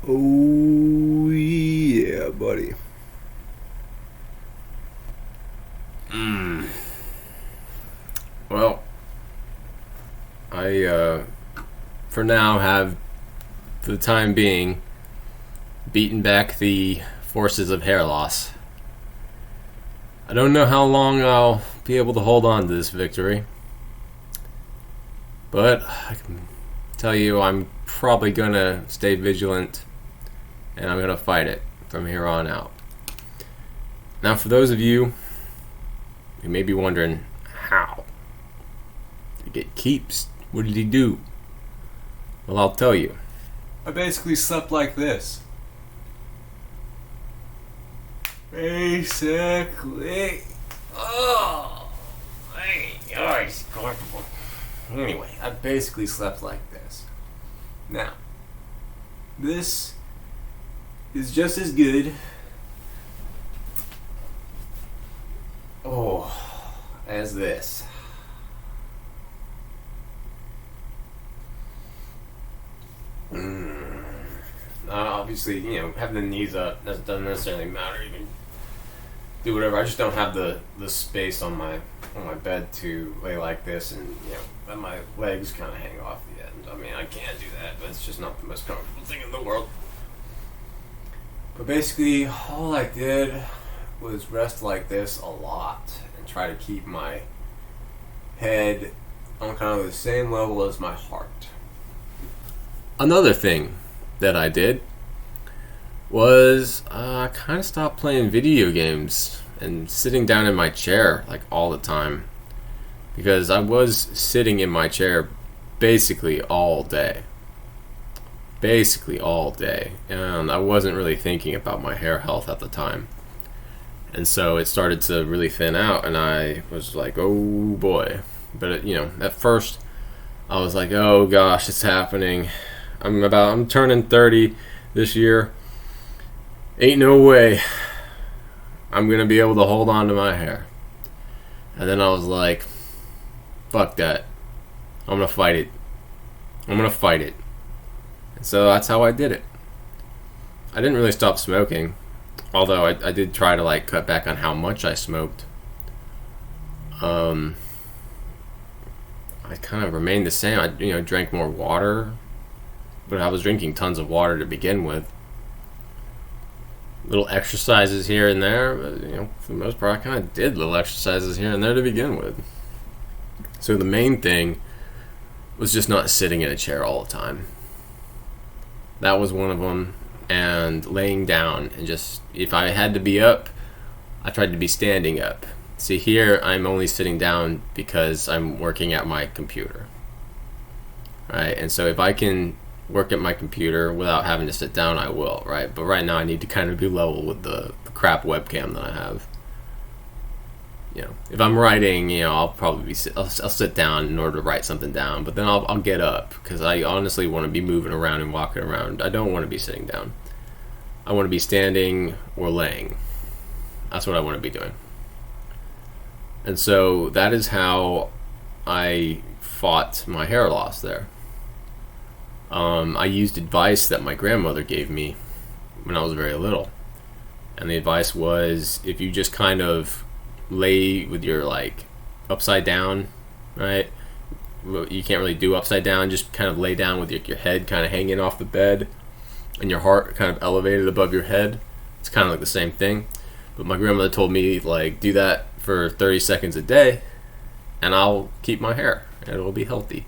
Oh, yeah, buddy. Well, I for now have, for the time being, beaten back the forces of hair loss. I don't know how long I'll be able to hold on to this victory, but I can tell you I'm probably gonna stay vigilant and I'm gonna fight it from here on out. Now, for those of you who may be wondering how did he get keeps, what did he do? Well, I'll tell you. I basically slept like this. Basically. It's comfortable. Anyway, I basically slept like this. Now, this is just as good As this. Obviously, having the knees up doesn't necessarily matter. You can do whatever. I just don't have the space on my bed to lay like this, and let my legs kind of hang off the end. I mean, I can do that, but it's just not the most comfortable thing in the world. But basically, all I did was rest like this a lot and try to keep my head on kind of the same level as my heart. Another thing that I did was I kind of stopped playing video games and sitting down in my chair like all the time, because I was sitting in my chair basically all day. And I wasn't really thinking about my hair health at the time. And so it started to really thin out, and I was like, oh boy. But at first I was like, oh gosh, it's happening. I'm turning 30 this year. Ain't no way I'm gonna be able to hold on to my hair. And then I was like, fuck that. I'm gonna fight it. And so that's how I did it. I didn't really stop smoking, although I did try to cut back on how much I smoked. I kind of remained the same. I drank more water, but I was drinking tons of water to begin with. Little exercises here and there, but for the most part I kind of did little exercises here and there to begin with. So the main thing was just not sitting in a chair all the time. That was one of them. And laying down, and just, if I had to be up, I tried to be standing up. See, here I'm only sitting down because I'm working at my computer, right? And so if I can work at my computer without having to sit down, I will, right? But right now I need to kind of be level with the crap webcam that I have. If I'm writing, I'll probably I'll sit down in order to write something down, but then I'll get up, because I honestly want to be moving around and walking around. I don't want to be sitting down. I want to be standing or laying. That's what I want to be doing. And so that is how I fought my hair loss there. I used advice that my grandmother gave me when I was very little. And the advice was, if you just kind of lay with your upside down, right? You can't really do upside down, just kind of lay down with your head kind of hanging off the bed and your heart kind of elevated above your head. It's kind of like the same thing. But my grandmother told me, do that for 30 seconds a day and I'll keep my hair and it'll be healthy.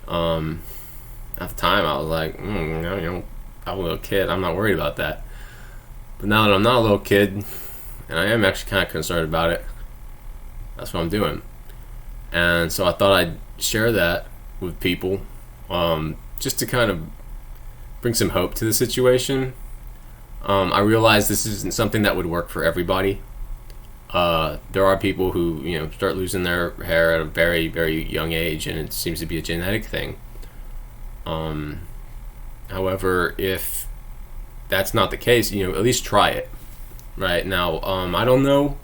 At the time I was like, I'm a little kid, I'm not worried about that. But now that I'm not a little kid, and I am actually kind of concerned about it, that's what I'm doing. And so I thought I'd share that with people, just to kind of bring some hope to the situation. I realize this isn't something that would work for everybody. There are people who start losing their hair at a very, very young age, and it seems to be a genetic thing. However, if that's not the case, at least try it. Right now, I don't know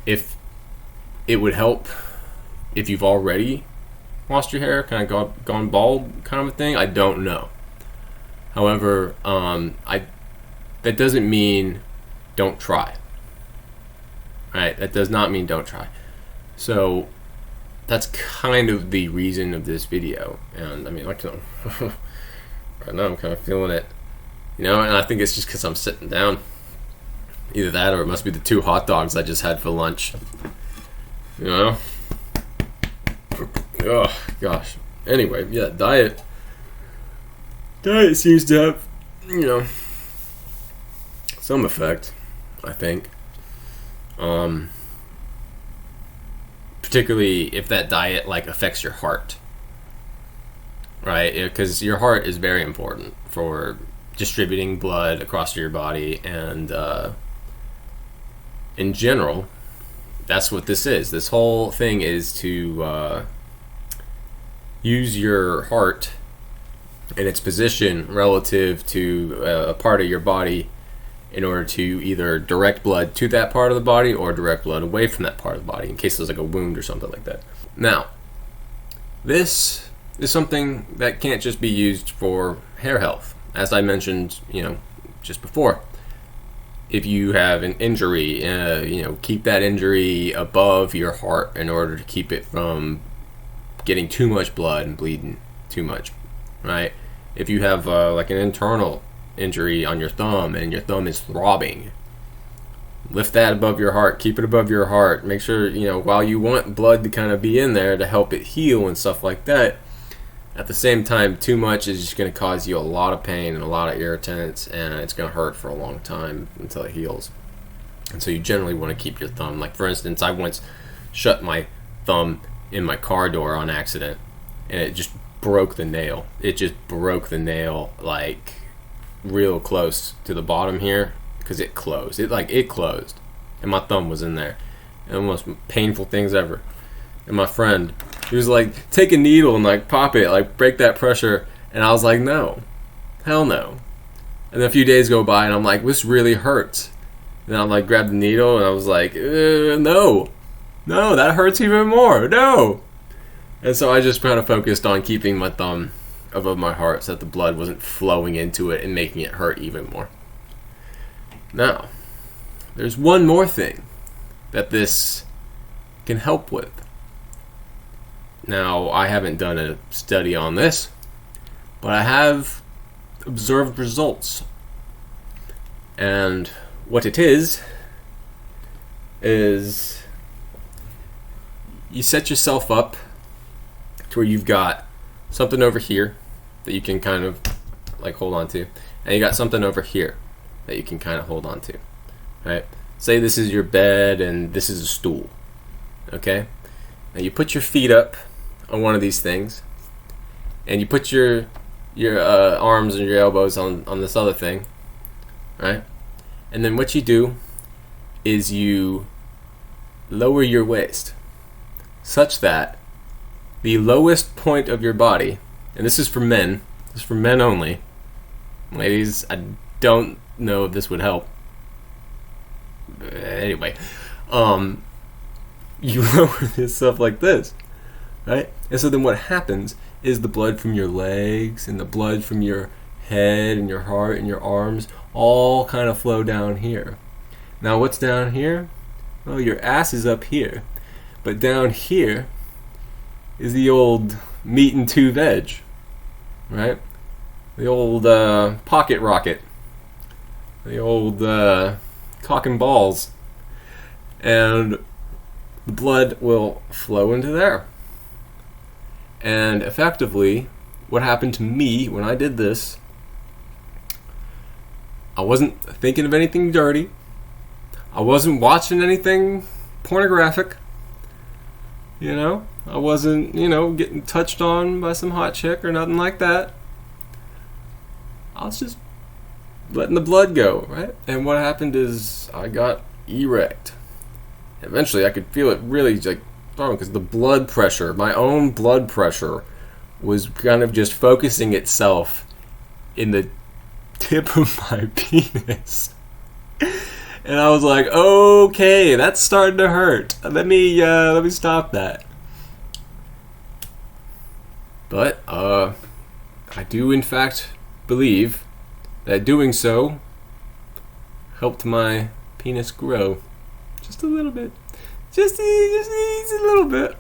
if it would help if you've already lost your hair, kind of gone bald, kind of a thing. I don't know. However, that doesn't mean don't try. Right? That does not mean don't try. So that's kind of the reason of this video. And I mean, like, right now I'm kind of feeling it, and I think it's just because I'm sitting down. Either that, or it must be the 2 hot dogs I just had for lunch. Oh gosh. Anyway, yeah, diet seems to have, some effect, I think. Particularly if that diet affects your heart, right? Because your heart is very important for distributing blood across your body, and in general, that's what this is. This whole thing is to use your heart in its position relative to a part of your body in order to either direct blood to that part of the body or direct blood away from that part of the body in case there's a wound or something like that. Now, this is something that can't just be used for hair health. As I mentioned, just before, if you have an injury, keep that injury above your heart in order to keep it from getting too much blood and bleeding too much, right? If you have an internal injury on your thumb and your thumb is throbbing, lift that above your heart, keep it above your heart. Make sure, while you want blood to kind of be in there to help it heal and stuff like that, at the same time, too much is just going to cause you a lot of pain and a lot of irritants, and it's going to hurt for a long time until it heals. And so you generally want to keep your thumb. Like, for instance, I once shut my thumb in my car door on accident, and it just broke the nail. It just broke the nail, real close to the bottom here, because it closed. It closed, and my thumb was in there. And one of the most painful things ever. And my friend, he was like, take a needle and pop it, break that pressure. And I was like, no, hell no. And then a few days go by and I'm like, this really hurts. And I grabbed the needle and I was like, no, that hurts even more, no. And so I just kind of focused on keeping my thumb above my heart so that the blood wasn't flowing into it and making it hurt even more. Now, there's one more thing that this can help with. Now, I haven't done a study on this, but I have observed results. And what it is you set yourself up to where you've got something over here that you can kind of hold on to, and you got something over here that you can kind of hold on to, right? Say this is your bed and this is a stool, okay? Now you put your feet up on one of these things, and you put your arms and your elbows on this other thing, right? And then what you do is you lower your waist such that the lowest point of your body, and this is for men, this is for men only. Ladies, I don't know if this would help. Anyway, you lower this stuff like this, right? And so then what happens is the blood from your legs and the blood from your head and your heart and your arms all kind of flow down here. Now what's down here? Well, your ass is up here. But down here is the old meat and two veg, right? The old pocket rocket. The old cock and balls. And the blood will flow into there. And effectively, what happened to me when I did this, I wasn't thinking of anything dirty. I wasn't watching anything pornographic. I wasn't, getting touched on by some hot chick or nothing like that. I was just letting the blood go, right? And what happened is I got erect. Eventually, I could feel it really strong because the blood pressure, my own blood pressure, was kind of just focusing itself in the tip of my penis. And I was like, okay, that's starting to hurt. Let me stop that. But I do in fact believe that doing so helped my penis grow just a little bit. Just a little bit.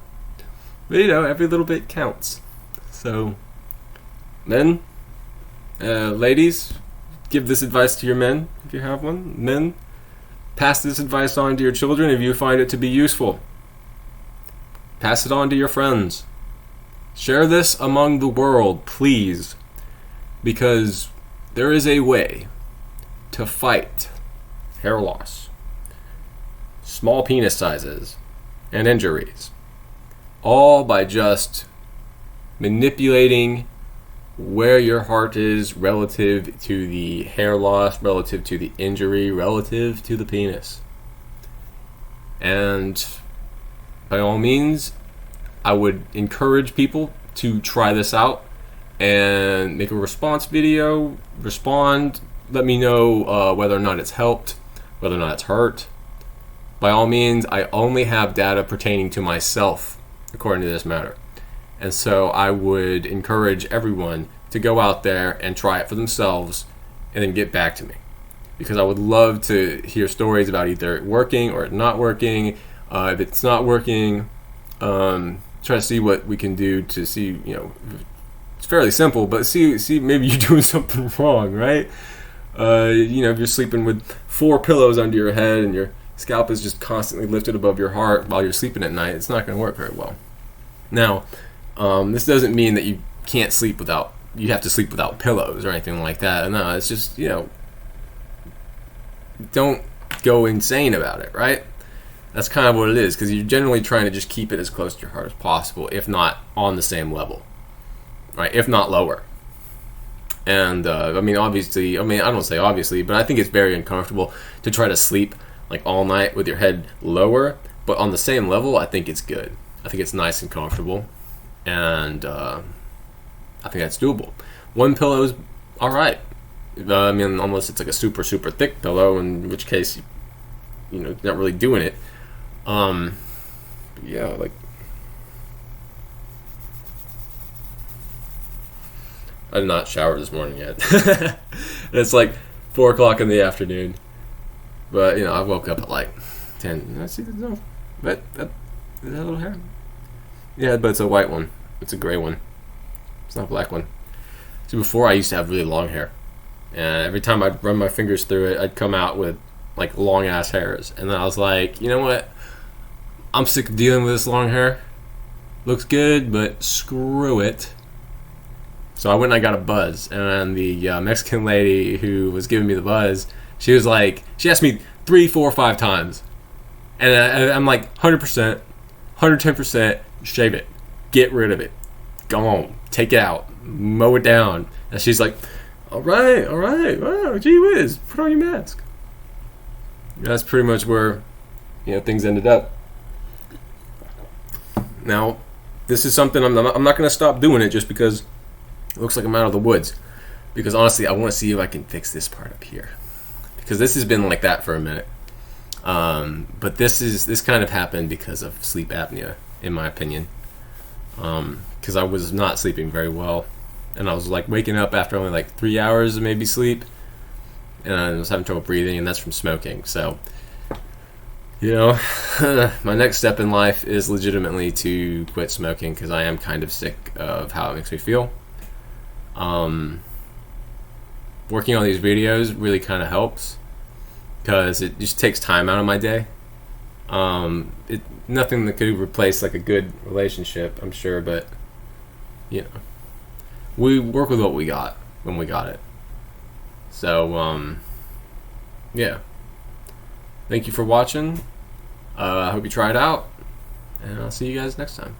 But you know, every little bit counts. So, men, ladies, give this advice to your men if you have one. Men, pass this advice on to your children if you find it to be useful. Pass it on to your friends. Share this among the world, please, because there is a way to fight hair loss, small penis sizes, and injuries, all by just manipulating where your heart is relative to the hair loss, relative to the injury, relative to the penis. And by all means, I would encourage people to try this out and make a response video, respond, let me know whether or not it's helped, whether or not it's hurt. By all means, I only have data pertaining to myself according to this matter. And so I would encourage everyone to go out there and try it for themselves and then get back to me. Because I would love to hear stories about either it working or it not working. If it's not working, try to see what we can do to see, you know, it's fairly simple, but see maybe you're doing something wrong, right? You know, if you're sleeping with 4 pillows under your head and your scalp is just constantly lifted above your heart while you're sleeping at night, it's not going to work very well. Now, this doesn't mean that you can't sleep without, you have to sleep without pillows or anything like that. No, it's just, you know, don't go insane about it, right? That's kind of what it is, because you're generally trying to just keep it as close to your heart as possible, if not on the same level, right? If not lower. And, I mean, obviously, I don't say obviously, but I think it's very uncomfortable to try to sleep, like, all night with your head lower, but on the same level, I think it's good. I think it's nice and comfortable, and I think that's doable. 1 pillow is all right. I mean, unless it's like a super, super thick pillow, in which case, you know, not really doing it. Yeah, like, I did not shower this morning yet. And it's like 4 o'clock in the afternoon. But, you know, I woke up at like 10. I see no, but is that a little hair? Yeah, but it's a white one. It's a gray one. It's not a black one. See, before I used to have really long hair. And every time I'd run my fingers through it, I'd come out with like long ass hairs. And then I was like, you know what? I'm sick of dealing with this long hair. Looks good, but screw it. So I went and I got a buzz. And the Mexican lady who was giving me the buzz, she was like, she asked me 3, 4, 5 times. And I'm like, 100%, 110%, shave it. Get rid of it. Go on. Take it out. Mow it down. And she's like, all right. Wow, gee whiz. Put on your mask. That's pretty much where, you know, things ended up. Now, this is something I'm not going to stop doing it just because it looks like I'm out of the woods. Because honestly, I want to see if I can fix this part up here. Because this has been like that for a minute. But this kind of happened because of sleep apnea, in my opinion. Because I was not sleeping very well. And I was like waking up after only like 3 hours of maybe sleep. And I was having trouble breathing, and that's from smoking. So, you know, my next step in life is legitimately to quit smoking because I am kind of sick of how it makes me feel. Working on these videos really kind of helps because it just takes time out of my day. Nothing that could replace like a good relationship, I'm sure, but you know, we work with what we got when we got it. So, yeah. Thank you for watching. I hope you try it out, and I'll see you guys next time.